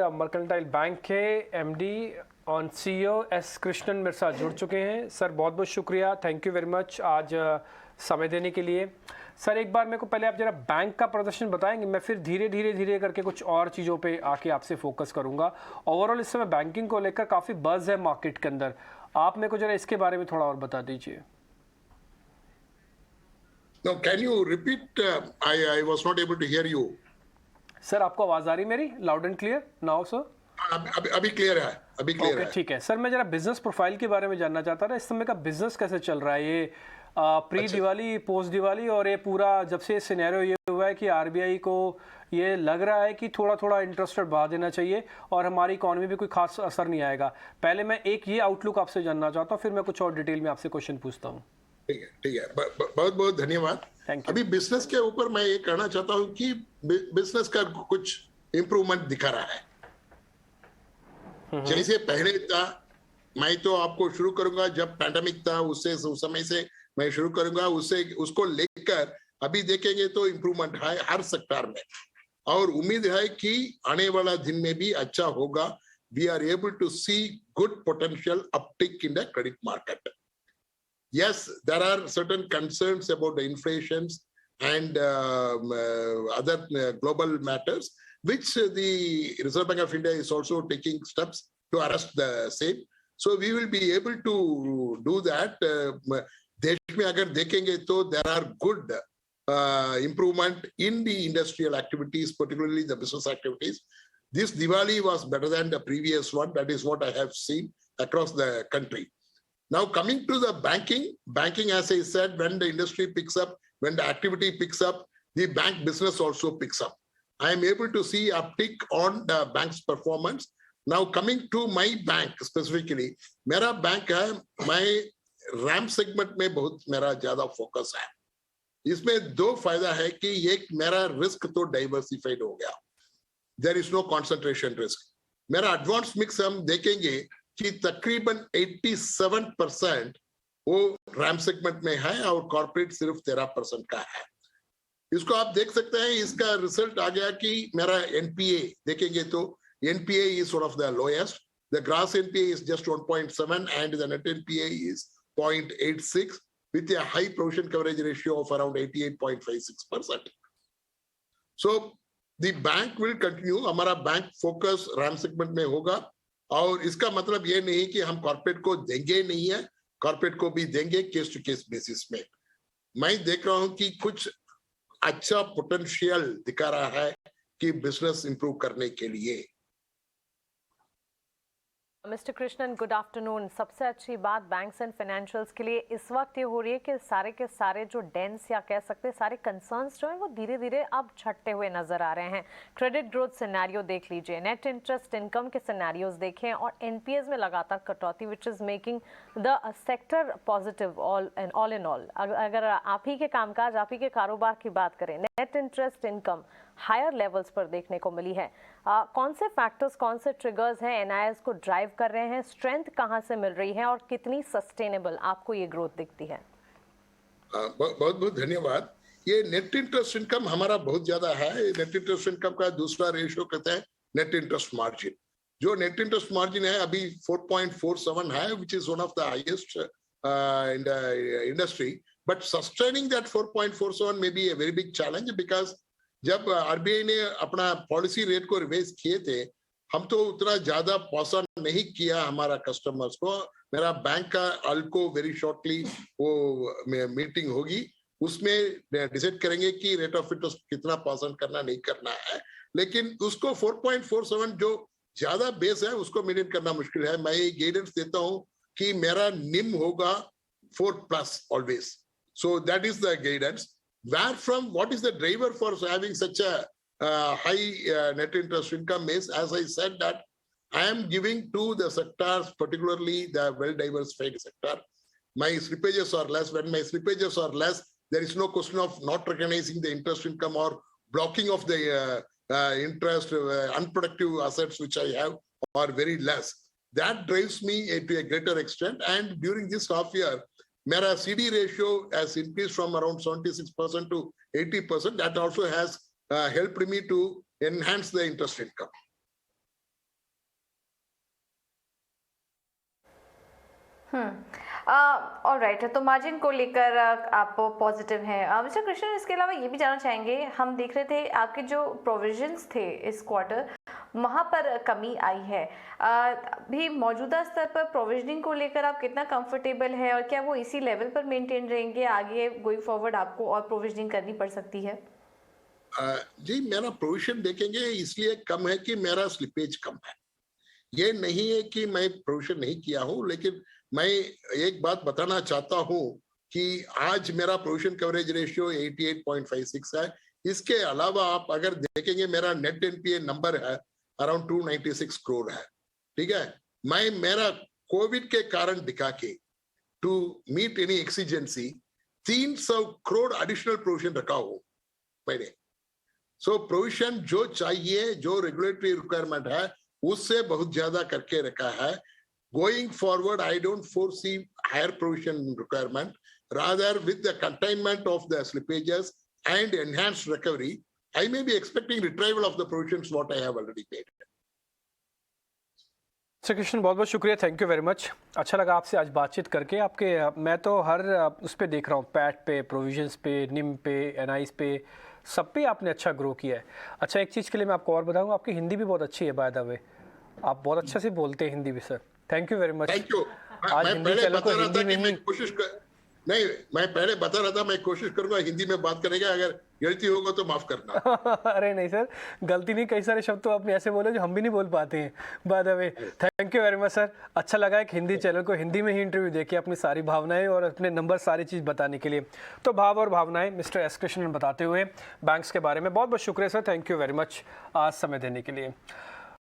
Mercantile bank के MD और CEO S Krishnan मेरे साथ जुड़ चुके हैं। सर बहुत बहुत शुक्रिया, थैंक यू वेरी मच आज समय देने के लिए। सर एक बार मेरे को पहले आप जरा बैंक का प्रदर्शन बताएंगे, मैं फिर धीरे धीरे करके कुछ और चीज़ों पे आके आपसे फोकस करूंगा। ओवरऑल इस समय बैंकिंग को लेकर काफ़ी बज़ है मार्केट के अंदर, आप मेरे को जरा इसके बारे में थोड़ा और बता दीजिए। No, can you repeat? I was not able to hear you. Sir आपको आवाज़ आ रही मेरी loud and clear now sir? अभी क्लियर है, अभी क्लियर है। ठीक है सर, मैं जरा बिजनेस प्रोफाइल के बारे में जानना चाहता था, इस समय का बिजनेस कैसे चल रहा है, ये प्री दिवाली पोस्ट दिवाली, और ये पूरा जब से सिनेरियो ये हुआ है कि आरबीआई को ये लग रहा है कि थोड़ा थोड़ा इंटरेस्ट रेट बढ़ा देना चाहिए और हमारी इकोनॉमी भी कोई खास असर नहीं आएगा। पहले मैं एक ये आउटलुक आपसे जानना चाहता हूँ, फिर मैं कुछ और डिटेल में आपसे क्वेश्चन पूछता हूँ। ठीक है, बहुत बहुत धन्यवाद। अभी बिजनेस के ऊपर मैं ये कहना चाहता हूँ कि बिजनेस का कुछ इंप्रूवमेंट दिखा रहा है। जैसे पहले था, मैं तो आपको शुरू करूंगा जब पैंडेमिक था, उससे उस समय से मैं शुरू करूंगा, उससे उसको लेकर अभी देखेंगे तो इंप्रूवमेंट है हर सेक्टर में, और उम्मीद है कि आने वाला दिन में भी अच्छा होगा। We are able to see good potential uptick in the credit market. Yes, there are certain concerns about the inflations and other global matters, which the Reserve Bank of India is also taking steps to arrest the same. So we will be able to do that. देश में अगर देखेंगे तो there are good improvement in the industrial activities, particularly the business activities. This Diwali was better than the previous one. That is what I have seen across the country. Now coming to the banking, as I said, when the industry picks up, when the activity picks up, the bank business also picks up. I am able to see uptick on the bank's performance. Now coming to my bank specifically, मेरा bank है, मैं RAM segment में बहुत मेरा ज्यादा focus है। इसमें दो फायदा है कि एक मेरा रिस्क तो डाइवर्सिफाइड हो गया, there is no concentration risk. मेरा एडवांस मिक्स हम देखेंगे कि तकरीबन 87% वो रैम सेगमेंट में है और कॉर्पोरेट सिर्फ 13% का है। इसको आप देख सकते हैं, इसका रिजल्ट आ गया कि मेरा एनपीए देखेंगे तो NPA is one of the lowest, the gross NPA is just 1.7 and the net NPA is 0.86 with a high provision coverage ratio of around 88.56%. So the bank will continue, हमारा bank focus RAM segment में होगा, और इसका मतलब ये नहीं कि हम कॉर्पोरेट को देंगे नहीं है, कॉर्पोरेट को भी देंगे केस टू केस बेसिस में। मैं देख रहा हूं कि कुछ अच्छा पोटेंशियल दिखा रहा है कि बिजनेस इंप्रूव करने के लिए। Mister Krishnan, good afternoon. सबसे अच्छी बात बैंक्स एंड फाइनेंशियल्स के लिए इस वक्त ये हो रही है कि सारे के सारे जो डेंस या कह सकते हैं सारे कंसर्न्स जो हैं वो धीरे धीरे अब छटते हुए नजर आ रहे हैं। क्रेडिट ग्रोथ सिनेरियो देख लीजिए, नेट इंटरेस्ट इनकम के सिनेरियोज देखें, और एनपीएस में लगातार कटौती which is making the sector positive all in all. अगर आप ही के कामकाज, आप ही के कारोबार की बात करें, net interest income higher levels पर देखने को मिली है। कौन से फैक्टर्स, कौन से ट्रिगर्स हैं एनआईएस को ड्राइव कर रहे हैं, स्ट्रेंथ कहां से मिल रही है और कितनी सस्टेनेबल आपको ये ग्रोथ दिखती है? बहुत बहुत धन्यवाद। ये नेट इंटरेस्ट इनकम हमारा बहुत ज्यादा है। नेट इंटरेस्ट इनकम का दूसरा रेशियो कहते हैं नेट इंटरेस्ट मार्जिन। जो नेट इंटरेस्ट मार्जिन है अभी 4.47 है, which is one of the highest in the industry, but sustaining that 4.47 may be a very big challenge, because जब आरबीआई ने अपना पॉलिसी रेट को रिवाइज किए थे, हम तो उतना ज्यादा पसंद नहीं किया हमारा कस्टमर्स को। मेरा बैंक का अल्को वेरी शॉर्टली वो मीटिंग होगी, उसमें डिसाइड करेंगे कि रेट ऑफ इंटरेस्ट कितना पसंद करना नहीं करना है, लेकिन उसको 4.47 जो ज्यादा बेस है उसको मेंटेन करना मुश्किल है। मैं ये गाइडेंस देता हूं कि मेरा निम होगा 4+ always, so that is the guidance. Where from, what is the driver for having such a high net interest income is, as I said, that I am giving to the sectors, particularly the well-diversified sector. My slippages are less. When my slippages are less, there is no question of not recognizing the interest income or blocking of the interest. Unproductive assets which I have are very less. That drives me to a greater extent. And during this half year, मेरा CD ratio has increased from around 76% to 80%. That also has helped me to enhance the interest income. Alright, तो margin को लेकर आप positive हैं। Mister Krishnan, इसके अलावा ये भी जानना चाहेंगे, हम देख रहे थे आपके जो प्रोविजंस थे इस क्वार्टर, वहाँ पर कमी आई है। भी मौजूदा स्तर पर प्रोविजनिंग को लेकर आप कितना कंफर्टेबल है, और क्या वो इसी लेवल पर मेंटेन रहेंगे, आगे गोइंग फॉरवर्ड आपको और प्रोविजनिंग करनी पड़ सकती है? जी, मेरा प्रोविजन देखेंगे इसलिए कम है कि मेरा स्लिपेज कम है। ये नहीं है कि मैं प्रोविजन नहीं किया हूं, लेकिन मैं एक बात बताना चाहता हूं कि आज मेरा प्रोविजन कवरेज रेशियो 88.56 है। इसके अलावा आप अगर देखेंगे मेरा नेट एनपीए नंबर है अराउंड 296 करोड़ है। ठीक है, मैं मेरा कोविड के कारण दिखा के to meet any exigency 300 crore additional provision रखा हूं मैंने। सो प्रोविजन जो चाहिए, जो रेगुलेटरी रिक्वायरमेंट है, उससे बहुत ज्यादा करके रखा है। Going forward, I don't foresee higher provision requirement. Rather, with the containment of the slippages and enhanced recovery, I may be expecting retrieval of the provisions what I have already paid. Sir Krishna, बहुत बहुत शुक्रिया, thank you very much. अच्छा लगा आपसे आज बातचीत करके। आपके मैं तो हर उस पर देख रहा हूँ, पैट पे, प्रोविजंस पे, निम पे, एनआईस पे, सब पे आपने अच्छा ग्रो किया है। अच्छा, एक चीज़ के लिए मैं आपको और बताऊँ, आपकी हिंदी भी बहुत अच्छी है बाय द वे, आप बहुत अच्छे से बोलते हैं हिंदी भी sir. Thank you very much. Thank you. आज मैं हिंदी पहले चैनल को बता रहा हिंदी था में कि मैं ही कोशिश कर नहीं, मैं पहले बता रहा था मैं कोशिश करूंगा हिंदी में बात करेगा, अगर गलती होगा तो माफ करना। अरे नहीं सर, गलती नहीं, कई सारे शब्द तो आपने ऐसे बोले जो हम भी नहीं बोल पाते हैं by the way. Thank you very much sir. अच्छा लगा एक हिंदी चैनल को हिंदी में ही इंटरव्यू देके अपनी सारी भावनाएं और अपने नंबर सारी चीज़ बताने के लिए। तो भाव और भावनाएं मिस्टर एस कृष्णन बताते हुए बैंक्स के बारे में। बहुत बहुत शुक्रिया sir, thank you very much आज समय देने के लिए।